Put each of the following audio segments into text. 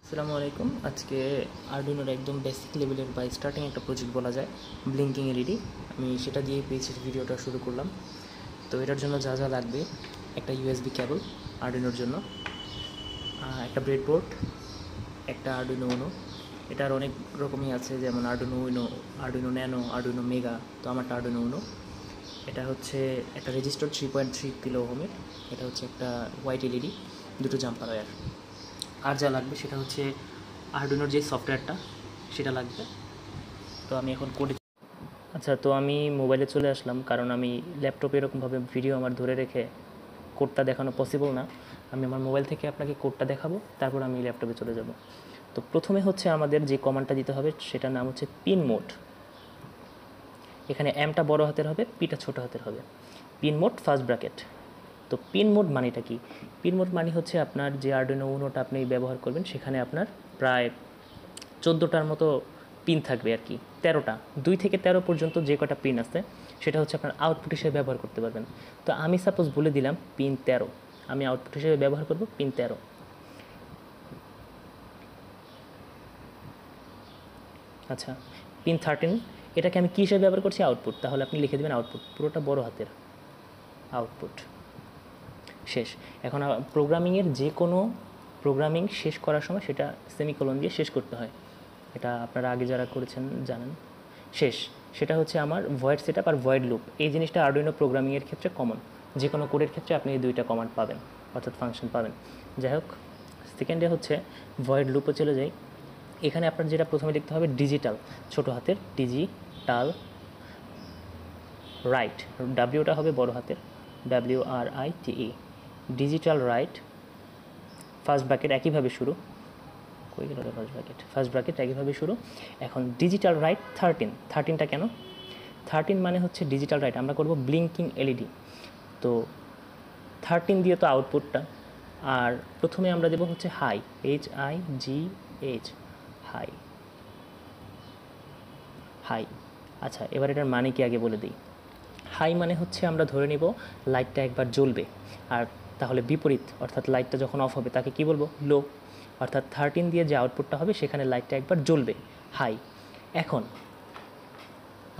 আসসালামু আলাইকুম। আজকে আরডুইনোর একদম বেসিক লেভেলের বা স্টার্টিং একটা প্রজেক্ট বলা যায়, ব্লিঙ্কিং এলইডি। আমি সেটা দিয়ে পেজের ভিডিওটা শুরু করলাম। তো এটার জন্য যা যা লাগবে: একটা ইউএসবি কেবল আরডুইনোর জন্য, একটা ব্রেডবোর্ড, একটা আরডুইনো উনো। এটার অনেক রকমই আছে, যেমন Arduino Uno, Arduino nano, Arduino mega. তো আমারটা আরডুইনো উনো। এটা হচ্ছে একটা রেজিস্টার 3.3 কিলো ওহমের। এটা হচ্ছে একটা হোয়াইট এলইডি, দুটো জাম্পার ওয়্যার। আর যা লাগবে সেটা হচ্ছে আরডুইনোর যে সফটওয়্যারটা সেটা লাগবে। তো আমি এখন কোডে তো আমি মোবাইলে চলে আসলাম, কারণ আমি ল্যাপটপে এরকমভাবে ভিডিও আমার ধরে রেখে কোডটা দেখানো পসিবল না। আমি আমার মোবাইল থেকে আপনাকে কোডটা দেখাবো, তারপর আমি ল্যাপটপে চলে যাব। তো প্রথমে হচ্ছে আমাদের যে কমান্ডটা দিতে হবে সেটার নাম হচ্ছে পিন মোড। এখানে এমটা বড় হাতের হবে, পিটা ছোট হাতের হবে। Pin mode first bracket. তো পিন মোড মানেটা কি? পিন মোড মানে হচ্ছে আপনার যে আরডুইনো উনোটা আপনি ব্যবহার করবেন সেখানে আপনার প্রায় 14টার মতো পিন থাকবে আর কি, 13টা, 2 থেকে 13 পর্যন্ত যে কটা পিন আছে সেটা হচ্ছে আপনার আউটপুট হিসেবে ব্যবহার করতে পারবেন। তো আমি সাপোজ বলে দিলাম পিন 13, আমি আউটপুট হিসেবে ব্যবহার করব পিন 13। আচ্ছা, পিন 13 এটাকে আমি কী হিসেবে ব্যবহার করছি? আউটপুট। তাহলে আপনি লিখে দেবেন আউটপুট, পুরোটা বড় হাতের, আউটপুট। শেষ। এখন প্রোগ্রামিংয়ের যে কোনো প্রোগ্রামিং শেষ করার সময় সেটা সেমিকোলন দিয়ে শেষ করতে হয়। এটা আপনারা আগে যারা করেছেন জানেন। শেষ। সেটা হচ্ছে আমার ভয়েড সেটআপ আর ভয়েড লুপ। এই জিনিসটা আরডুইনো প্রোগ্রামিংয়ের ক্ষেত্রে কমন। যে কোনো কোডের ক্ষেত্রে আপনি এই দুইটা কমান্ড পাবেন, অর্থাৎ ফাংশন পাবেন। যাই হোক, সেকেন্ডে হচ্ছে ভয়েড লুপে চলে যাই। এখানে আপনার যেটা প্রথমে লিখতে হবে ডিজিটাল, ছোটো হাতের, ডিজিটাল রাইট, ডাব্লিউটা হবে বড় হাতের, WRITE, digital right first bracket একইভাবে শুরু। কই গেল ফার্স্ট ব্র্যাকেট একইভাবে শুরু। এখন ডিজিটাল রাইট 13টা কেন? 13 মানে হচ্ছে ডিজিটাল রাইট আমরা করব ব্লিঙ্কিং এলইডি। তো 13 দিয়ে তো আউটপুটটা, আর প্রথমে আমরা দেবো হচ্ছে হাই, HIGH, হাই, হাই। আচ্ছা, এবার এটার মানে কি আগে বলে দিই। হাই মানে হচ্ছে আমরা ধরে নিব লাইটটা একবার জ্বলবে, আর তাহলে বিপরীত, অর্থাৎ লাইটটা যখন অফ হবে তাকে কি বলবো? লো। অর্থাৎ 13 দিয়ে যে আউটপুটটা হবে সেখানে লাইটটা একবার জ্বলবে, হাই। এখন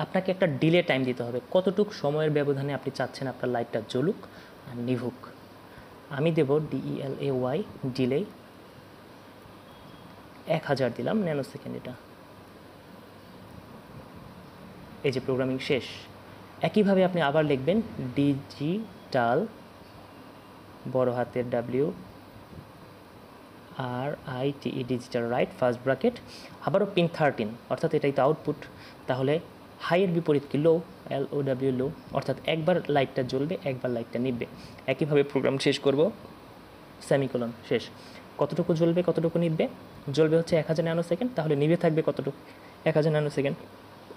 আপনাকে একটা ডিলে টাইম দিতে হবে, কতটুক সময়ের ব্যবধানে আপনি চাচ্ছেন আপনার লাইটটা জ্বলুক আর নিভুক। আমি দেব DELAY, ডিলে 1000 দিলাম, ন্যানো সেকেন্ড। এটা এই যে প্রোগ্রামিং শেষ। একইভাবে আপনি আবার লিখবেন ডিজিটাল, বড় হাতের WRITE, digital right first bracket, আবারও পিন 13, অর্থাৎ এটাই তো আউটপুট। তাহলে হাইয়ের বিপরীত কি? লো, LOW, লো। অর্থাৎ একবার লাইটটা জ্বলবে, একবার লাইটটা নিববে। একইভাবে প্রোগ্রাম শেষ করব, সেমিকোলন, শেষ। কতটুকু জ্বলবে, কতটুকু নিববে? জ্বলবে হচ্ছে 1000 ন্যানো সেকেন্ড, তাহলে নিভে থাকবে কতটুকু? 1000 ন্যানো সেকেন্ড।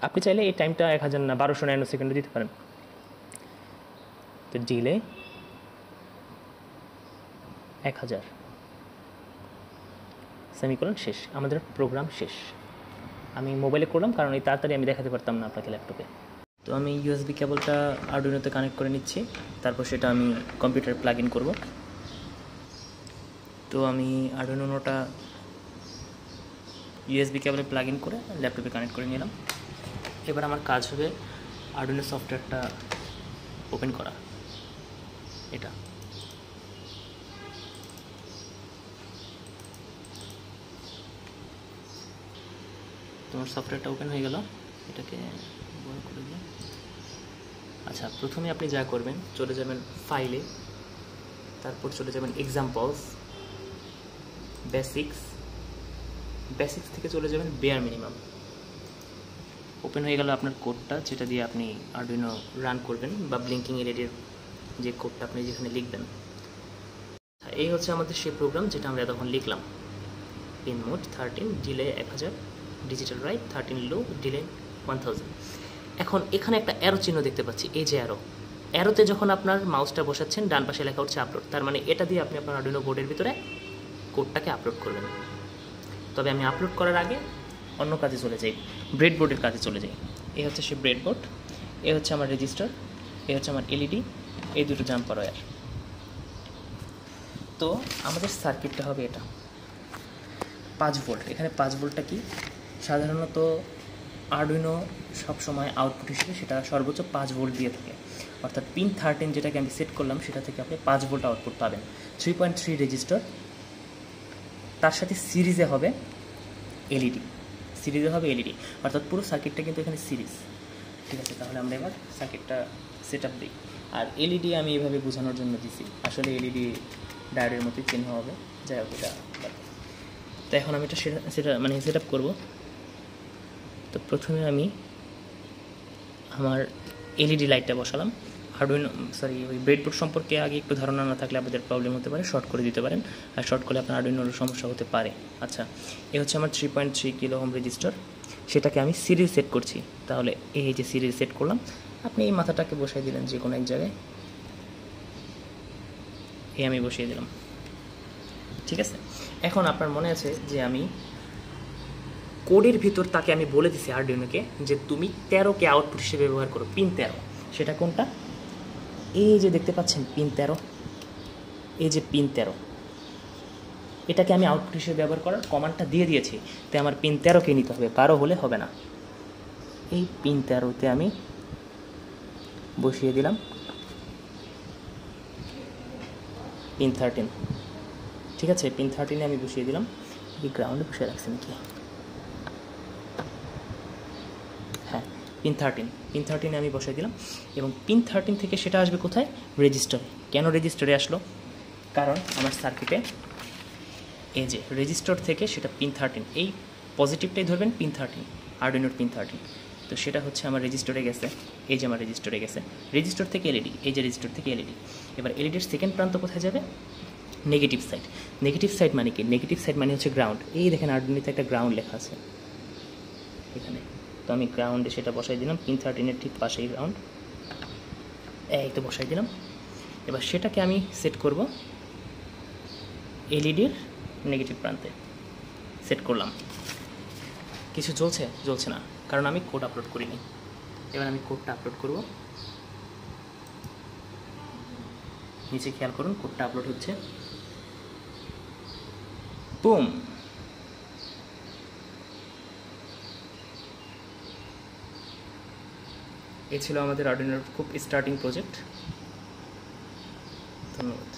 আপনি চাইলে এই টাইমটা 1000 না 1200 ন্যানো সেকেন্ডে দিতে পারেন। তো ডিলে 1000, সেমিকোলন, শেষ। আমাদের প্রোগ্রাম শেষ। আমি মোবাইলে করলাম কারণ এই তাড়াতাড়ি আমি দেখাতে পারতাম না আপনাকে ল্যাপটপে। তো আমি ইউএসবি কেবলটা আরডুইনোতে কানেক্ট করে নিচ্ছি, তারপর সেটা আমি কম্পিউটারে প্লাগ ইন করব। তো আমি আরডুইনোটা ইউএসবি কেবলে প্লাগ ইন করে ল্যাপটপে কানেক্ট করে নিলাম। এবার আমার কাজ হবে আরডুইনো সফটওয়্যারটা ওপেন করা। এটা তোমার সফটওয়্যারটা ওপেন হয়ে গেল, এটাকে বড় করে দিই। আচ্ছা, প্রথমে আপনি যা করবেন, চলে যাবেন ফাইলে, তারপর চলে যাবেন এক্সাম্পলস, বেসিক্স থেকে চলে যাবেন বেয়ার মিনিমাম। ওপেন হয়ে গেল আপনার কোডটা, যেটা দিয়ে আপনি আরডুইনো রান করবেন, বা ব্লিঙ্কিং এলইডির যে কোডটা আপনি যেখানে লিখবেন। এই হচ্ছে আমাদের সেই প্রোগ্রাম যেটা আমরা তখন লিখলাম। Pin mode 13, delay 1000, digital right 13, লো, ডিলে 1000। এখন এখানে একটা অ্যারো চিহ্ন দেখতে পাচ্ছি, এই যে অ্যারোতে যখন আপনার মাউসটা বসাচ্ছেন ডান পাশে লেখা হচ্ছে আপলোড। তার মানে এটা দিয়ে আপনি আপনার আরডুইনো বোর্ডের ভিতরে কোডটাকে আপলোড করবেন। তবে আমি আপলোড করার আগে অন্য কাজে চলে যাই, ব্রেডবোর্ডের কাজে চলে যাই। এই হচ্ছে সে ব্রেডবোর্ড, এই হচ্ছে আমার রেজিস্টার, এই হচ্ছে আমার এলইডি, এই দুটো জাম্পার ওয়্যার। তো আমাদের সার্কিটটা হবে এটা। 5 ভোল্ট। এখানে 5 ভোল্টটা কি, সাধারণত আরডুইনো সবসময় আউটপুট হিসেবে সেটা সর্বোচ্চ 5 ভোল্ট দিয়ে থাকে, অর্থাৎ পিন 13 যেটাকে আমি সেট করলাম সেটা থেকে আপনি 5 ভোল্ট আউটপুট পাবেন। 3.3 রেজিস্টার, তার সাথে সিরিজে হবে এলইডি, অর্থাৎ পুরো সার্কিটটা কিন্তু এখানে সিরিজ। ঠিক আছে, তাহলে আমরা এবার সার্কিটটা সেট আপ দিই। আর এলইডি আমি এভাবে বোঝানোর জন্য দিছি, আসলে এলইডি ডায়োডের মতোই চিহ্ন হবে, যাই হোক এটা। তো এখন আমি এটা সেট আপ করবো। তো প্রথমে আমি আমার এলইডি লাইটটা বসালাম। ওই ব্রেডবোর্ড সম্পর্কে আগে একটু ধারণা না থাকলে আপনাদের প্রবলেম হতে পারে, শর্ট করে দিতে পারেন, আর শর্ট করলে আপনার আরডুইনোর সমস্যা হতে পারে। আচ্ছা, এ হচ্ছে আমার 3.3 কিলো ওহম রেজিস্টার, সেটাকে আমি সিরিজ সেট করছি। তাহলে এই যে সিরিজ সেট করলাম, আপনি এই মাথাটাকে বসাই দিলেন যে কোনো এক জায়গায়, এই আমি বসিয়ে দিলাম। ঠিক আছে, এখন আপনার মনে আছে যে আমি কোডের ভিতর তাকে আমি বলে দিছি আরডুইনোকে যে তুমি 13কে আউটপুট হিসেবে ব্যবহার করো, পিন 13। সেটা কোনটা, এই যে দেখতে পাচ্ছেন পিন 13, এই যে পিন 13, এটাকে আমি আউটপুট হিসেবে ব্যবহার করার কমান্ডটা দিয়ে দিয়েছি। তাই আমার পিন 13কে নিতে হবে, 12 হলে হবে না। এই পিন 13তে আমি বসিয়ে দিলাম পিন 13। ঠিক আছে, পিন 13-এ আমি বসিয়ে দিলাম। কি গ্রাউন্ডে বসে রাখছি নাকি? হ্যাঁ, পিন 13 আমি বসাই দিলাম, এবং পিন 13 থেকে সেটা আসবে কোথায়, রেজিস্টারে। কেন রেজিস্টারে আসলো, কারণ আমার সার্কিটে এই যে রেজিস্টার থেকে সেটা পিন 13, এই পজিটিভটাই ধরবেন পিন 13, আরডুইনোর পিন 13। তো সেটা হচ্ছে আমার রেজিস্টারে গেছে, এই যে আমার রেজিস্টারে গেছে, রেজিস্টার থেকে এলইডি, এই যে রেজিস্টার থেকে এলইডি। এবার এলইডির সেকেন্ড প্রান্ত কোথায় যাবে, নেগেটিভ সাইড। নেগেটিভ সাইড মানে কি, নেগেটিভ সাইড মানে হচ্ছে গ্রাউন্ড। এই দেখেন আরডুইনোতে একটা গ্রাউন্ড লেখা আছে এখানে, তো আমি গ্রাউন্ডে সেটা বসাই দিলাম, পিন 13-এর ঠিক পাশেই গ্রাউন্ড, এই তো বসাই দিলাম। এবার সেটাকে আমি সেট করব এলইডির নেগেটিভ প্রান্তে, সেট করলাম। কিছু জ্বলছে না, কারণ আমি কোড আপলোড করিনি। এবার আমি কোডটা আপলোড করব, নিচে খেয়াল করুন কোডটা আপলোড হচ্ছে, বুম। এ ছিল আমাদের আরডুইনোর খুব স্টার্টিং প্রজেক্ট। ধন্যবাদ।